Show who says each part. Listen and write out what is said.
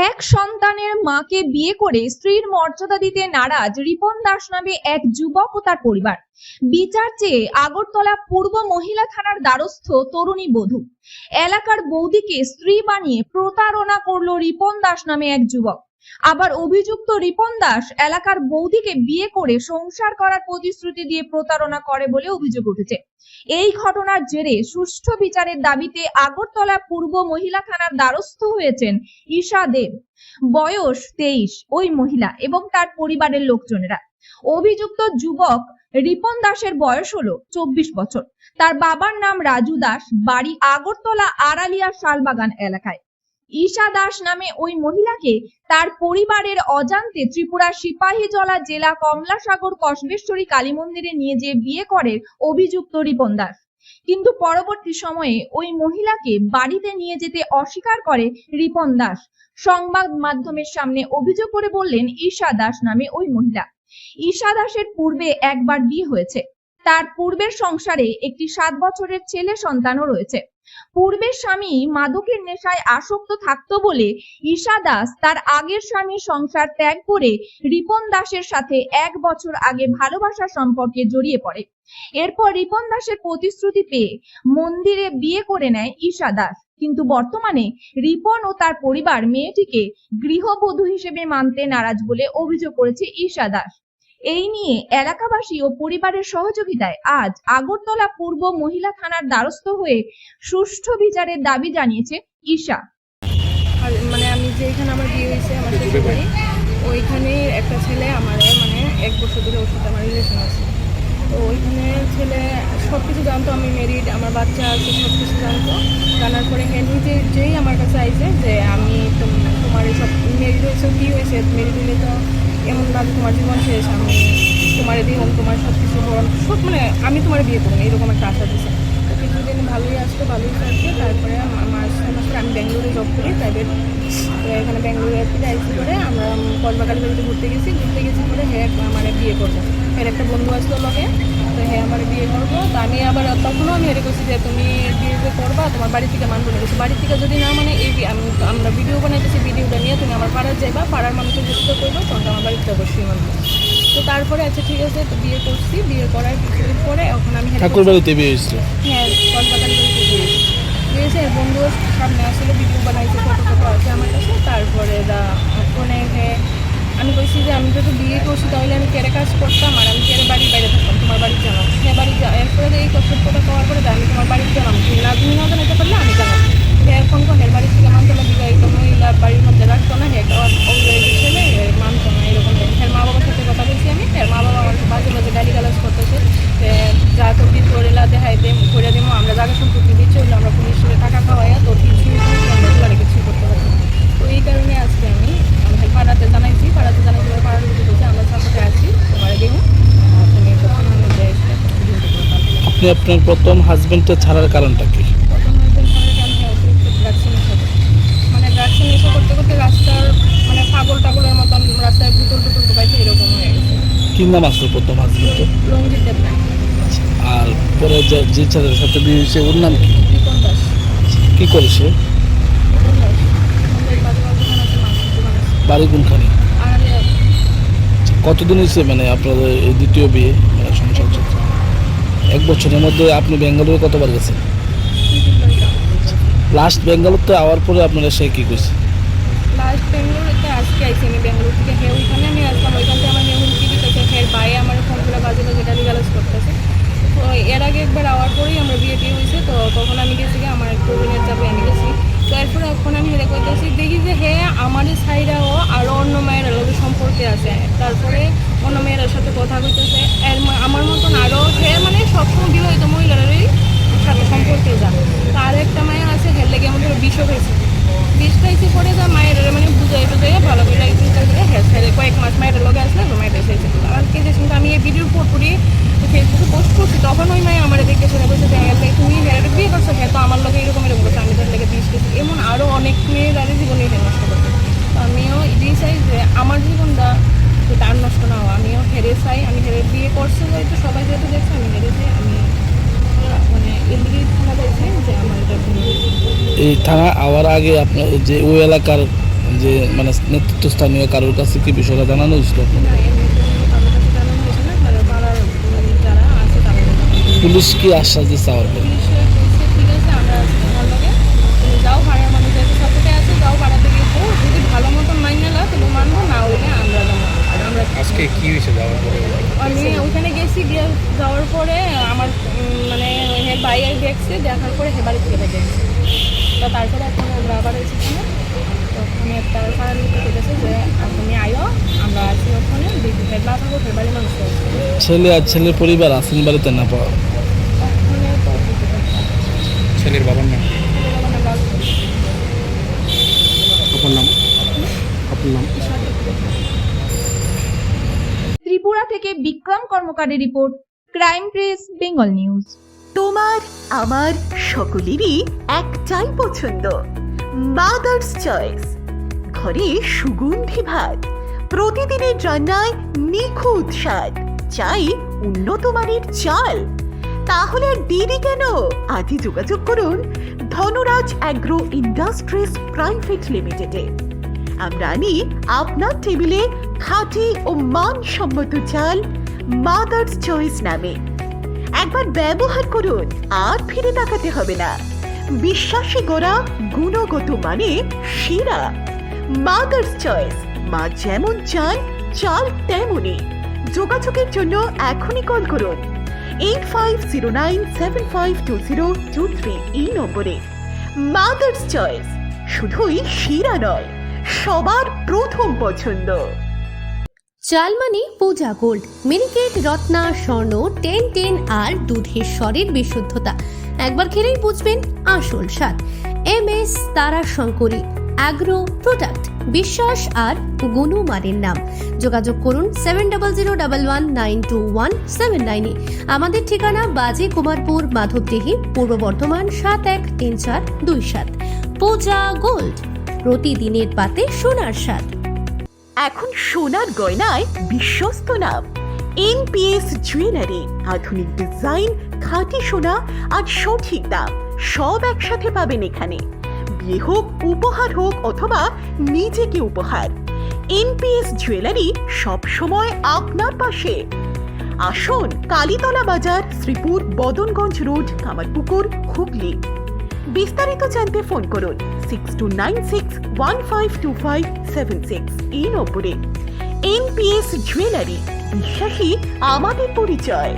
Speaker 1: এক সন্তানের মাকে বিয়ে করে স্ত্রীর মর্যাদা দিতে নারাজ রিপন দাস নামে এক যুবক ও তার পরিবার। বিচার চেয়ে আগরতলা পূর্ব মহিলা থানার দ্বারস্থ তরুণী বধূ। এলাকার বৌদিকে স্ত্রী বানিয়ে প্রতারণা করলো রিপন দাস নামে এক যুবক। আবার অভিযুক্ত রিপন দাস এলাকার বৌদিকে বিয়ে করে সংসার করার প্রতিশ্রুতি দিয়ে প্রতারণা করে বলে অভিযোগ উঠেছে। এই ঘটনার জেরে সুষ্ঠু বিচারের দাবিতে আগরতলা পূর্ব মহিলা থানার দ্বারস্থ হয়েছেন ঈশা দেব, বয়স 23, ওই মহিলা এবং তার পরিবারের লোকজনেরা। অভিযুক্ত যুবক রিপন দাসের বয়স হলো 24 বছর। তার বাবার নাম রাজু দাস, বাড়ি আগরতলা আড়ালিয়া শালবাগান এলাকায়। ঈশা দাস নামে ওই মহিলাকে তার পরিবারের অজান্তে ত্রিপুরা সিপাহীজলা জেলা কমলাসাগর কসবেশ্বরী কালী মন্দিরে নিয়ে যেয়ে বিয়ে করে অভিযুক্ত রিপন দাস। কিন্তু পরবর্তী সময়ে ওই মহিলাকে বাড়িতে নিয়ে যেতে অস্বীকার করে রিপন দাস। সংবাদ মাধ্যমের সামনে অভিযোগ করে বললেন ঈশা দাস নামে ওই মহিলা। ঈশা দাসের পূর্বে একবার বিয়ে হয়েছে। তার পূর্বের সংসারে একটি 7 বছরের ছেলে সন্তানও রয়েছে। পূর্বের স্বামী মাদকের নেশায় আসক্ত থাকতো বলে ঈশা দাস তার আগের স্বামীর সংসার ত্যাগ করে রিপন দাসের সাথে 1 বছর আগে ভালোবাসার সম্পর্কে জড়িয়ে পড়ে। এরপর রিপন দাসের প্রতিশ্রুতি পেয়ে মন্দিরে বিয়ে করে নেয় ঈশা দাস। কিন্তু বর্তমানে রিপন ও তার পরিবার মেয়েটিকে গৃহবধূ হিসেবে মানতে নারাজ বলে অভিযোগ করেছে ঈশা দাস। এই নিয়ে এলাকাবাসী ও পরিবারের সহযোগিতায় আজ আগরতলা পূর্ব মহিলা থানার দ্বারস্থ হয়ে সুষ্ঠু বিচারের দাবি জানিয়েছে ঈশা।
Speaker 2: মানে আমি যেখানে আমার বিয়ে হয়েছে আমার শ্বশুর বাড়ি, ওইখানে একটা ছেলে আমার 1 বছর ধরে ওর সাথে আমার রিলেশন আছে। তো ওইখানে ছেলে সব কিছু জানতো, আমি ম্যারিড, আমার বাচ্চা আছে, সব কিছু জানতো। জানার পরে নিজে যেই আমার কাছে আইছে যে আমি তোমার এইসব ম্যারিড হয়েছে, কী হয়েছে, ম্যারিড হলে তো এমন না তোমার জীবন শেষ, আমি তোমার দিই তোমার সব কিছু সব আমি তোমার বিয়ে করবো, এরকম একটা আশা দিচ্ছে। তো কিছুদিন ভালোই আসতো। তারপরে মাসে আমি ব্যাঙ্গালোরে জব করি প্রাইভেট। তো এখানে ব্যাঙ্গালোরে ফিরে আসতে পরে আমরা কসবাকালী বাড়িতে ঘুরতে গেছি পরে আমার বিয়ে করবো। একটা বন্ধু আসলো লগে, তো আমার বিয়ে করবো। তো আমি আবার তখনও আমি করছি যে তুমি বিয়ে যে করবা তোমার বাড়ি থেকে মানবো না। বাড়ি থেকে যদি না মানে আমরা ভিডিও বানাইতেছি, ভিডিওটা নিয়ে তুমি আমার পাড়ার যাইবা, পাড়ার মানুষের যুক্ত করবো, তখন আমার বাড়িতে অবশ্যই মানবো। তো তারপরে আচ্ছা ঠিক আছে, তো বিয়ে করছি। বিয়ে করার কিছুদিন পরে এখন আমি
Speaker 3: ঠাকুর বাড়িতে বিয়ে হয়েছে।
Speaker 2: হ্যাঁ, কসবাকালী বাড়িতে বিয়ে হয়েছে। বন্ধু সামনে আসলে ভিডিও বানাইছে, ফটো আছে আমার কাছে। তারপরে ফোনে আমি কইছি যে আমি যদি বিয়ে করছি তাহলে আমি কেড়ে কাজ করতাম, আর আমি কেড়ে বাড়ির বাইরে থাকতাম, তোমার বাড়ি জানাও। হ্যাঁ, বাড়ি এরপরে এই সত্যটা পাওয়ার পরে আমি তোমার বাড়িতে জানাম, তুমি না জানাতে পারলে আমি জানাবো। এখন এর বাড়ির থেকে মানতো না, বিবাহিত মহিলা বাড়ির মধ্যে রাখতো না, ছেলে মানতো না, এরকম। এর মা বাবার সাথে কথা বলছি আমি, এর মা বাবা আমার বাজে গালি গালাজ করতেছে, যা তো বিয়ে করেলা দেখাই করে দিব, আমরা জায়গা সম্পত্তি দিচ্ছি, হইলে আমরা পুলিশের টাকা খাওয়াইয়া তোর কিছু আমরা কিছুই করতে পারছি। তো এই কারণে আজকে আমি পাড়াতে জানাইছি পাড়ার ভিতরে বলছে আমরা সাপোর্টে আছি, তোমার দেখুন তুমি
Speaker 3: আপনি আপনার প্রথম হাজবেন্ডটা ছাড়ার কারণটা কি?
Speaker 2: প্রথম হাজবেন্ড ছাড়ার কারণে ড্রাগসের নেশা ড্রাগসের নেশা করতে করতে রাস্তার পাগলের মতন রাস্তায় পুতুল ঢুকাইছে, এরকম হয়ে গেছে।
Speaker 3: কি নাম আসলো প্রথম হাজবেন্ড?
Speaker 2: রঞ্জিত দেবনাথ।
Speaker 3: আর পরে যে ছেলের সাথে বিয়ে হয়েছে ওর নাম কি?
Speaker 2: রিপন দাস।
Speaker 3: কি করেছে? বাড়ি কোনখানে? কতদিন হয়েছে মানে আপনাদের এই দ্বিতীয় বিয়ে সংসার চলছে? 1 বছরের মধ্যে আপনি বেঙ্গালুরু কতবার গেছেন? লাস্ট বেঙ্গালুরুতে আওয়ার পরে আপনারা সে কি করছে?
Speaker 2: লাস্ট বেঙ্গালুরুতে আজকে আইসি আমি বেঙ্গালুরু থেকে। ওইখানে আমি আসলাম, ওইখান থেকে আমার হুমকি দিতেছে, ভাই আমার ফোনগুলো বাজে গালি গালাজ করতেছে। তো এর আগে একবার আওয়ার পরেই আমরা বিয়ে হয়েছে। তো তখন আমি গেছি, আমার প্রবীণের যাবে আমি গেছি। তো এরপরে এখন আমি করতেছি, দেখি যে আমাদের সাইডাও আরও অন্য মেয়েরা লোকের সম্পর্কে আছে। তারপরে অন্য মেয়েরার সাথে কথা বলতেছে, আমার মতন আরও সবসময় বিবাহিত মহিলারাই সাথে সম্পর্কে যান। তো আর একটা মায়ের আছে, লেগে আমাদের বিষও হয়েছে। বিষ খাইছে পরে মায়ের বুঝাই ভালো করে কয়েক মাস মায়ের লগে আসলে মায়ের এসেছে। কালকে যে শুনতে আমি এই ভিডিও পুরোপুরি ফেসবুকে পোস্ট করছি, তখন ওই মায়ের আমার দেখে শুনে বলছে যে তুমি বিয়ে করছো, তো আমার লোকে এরকম করছে, আমি তার লেগে বিষ খেয়েছি। এমন আরও অনেক মেয়েরারই জীবনে নষ্ট করছে। তো আমিও এটাই চাই যে আমার জীবনটা তার নষ্ট না হওয়া, আমিও চাই। আমি বিয়ে করছে যেহেতু সবাই যেহেতু দেখছে, আমি চাই। আমি এদিকেই থানা চাইছি যে আমার এটা
Speaker 3: এই থানা আওয়ার আগে আপনার যে ওই এলাকার যে মানে নেতৃত্বস্থানীয় কারোর কাছে কি বিষয়টা জানানো হয়েছিল আপনার?
Speaker 2: না এমনি কারোর কাছে জানানো হয়েছে না, কারণ পাড়ার যারা আছে তাদের কাছে জানানো হয়েছে।
Speaker 3: পুলিশ কি আশ্বাস দিচ্ছে আমার পরে?
Speaker 2: পুলিশে বলছে ঠিক আছে আমরা আছি তোমার লগে, তুমি যাও পাড়ার মানুষ যেহেতু সাথে আছে যাও পাড়াতে গিয়ে পড়ো, যদি ভালো মতন মাইনে না তুমি মানবো, না হইলে আমরা যাবো। আমরা
Speaker 4: আজকে কি হয়েছে যাওয়ার পরে?
Speaker 2: আমি ওখানে গেছি, গিয়ে যাওয়ার পরে আমার মানে হের ভাই দেখছে, দেখার পরে হে বাড়ি থেকে দেখছে। তো তারপরে এখন ওরা আবার এসেছে না, তো ওখানে তারা সারা লিখে গেছে যে তুমি আয়ো, আমরা আছি ওখানে, হেড না থাকবো হের বাড়ির মানুষ আছে
Speaker 3: ছেলে আর ছেলের পরিবার আছেন বাড়িতে না পাওয়া?
Speaker 2: ওখানে। তো
Speaker 4: ছেলের বাবার নাম?
Speaker 3: আপনার নাম? আপনার নাম?
Speaker 1: ত্রিপুরা থেকে বিক্রম কর্মকারের report, crime press Bengal news.
Speaker 5: তোমার আমার সকলেরই একটাই পছন্দ, মাদার্স চয়েস। ঘরে সুগন্ধি ভাত, প্রতিদিনের রান্নায় নিখুঁত স্বাদ, চাই উন্নত মানের চাল। তাহলে আর দেরি কেন? আজই যোগাযোগ করুন ধনরাজ অ্যাগ্রো ইন্ডাস্ট্রিজ প্রাইভেট লিমিটেডে। আমরা আনি আপনার টেবিলে খাঁটি ও মানসম্মত চাল মাদার্স চয়েস নামে। একবার ব্যবহার করুন, আর ফিরে তাকাতে হবে না। বিশ্বাসী গড়া, গুণগত মানে সেরা। মাদার্স চয়েস, মা যেমন চান চাল তেমনই। যোগাযোগের জন্য এখনই কল করুন 8509752023 এই নম্বরে। মাদার্স চয়েস শুধুই সেরা নয়, সবার প্রথম পছন্দ।
Speaker 6: চালমানি পূজা গোল্ড, মিনিকেট, রত্না, স্বর্ণ 10 আর দুধের স্বরের বিশুদ্ধতা। একবার খেলেই বুঝবেন আসল স্বাদ। MS তারা শঙ্করী অ্যাগ্রো প্রোডাক্ট, বিশ্বাস আর গুণমানের নাম। যোগাযোগ করুন 7001192179 আমাদের ঠিকানা বাজে কুমারপুর, মাধবদেহি, পূর্ব বর্ধমান 713427। পূজা গোল্ড, প্রতিদিনের পাতে সোনার স্বাদ।
Speaker 5: এখন সোনার গয়নায় বিশ্বস্ত নাম NPS জুয়েলারি। আধুনিক ডিজাইন, খাঁটি সোনা আর সঠিক দাম সব একসাথে পাবেন এখানে। বিয়ে হোক, উপহার হোক অথবা নিজেকে উপহার, NPS জুয়েলারি সব সময় আপনার পাশে। আসুন কালীতলা বাজার, শ্রীপুর, বদনগঞ্জ রোড, কামারপুকুর, হুগলি। বিস্তারিত জানতে ফোন করুন 6296152576 এই নম্বরে। NPS জুয়েলারি, বিশ্বাসী আমাদের পরিচয়।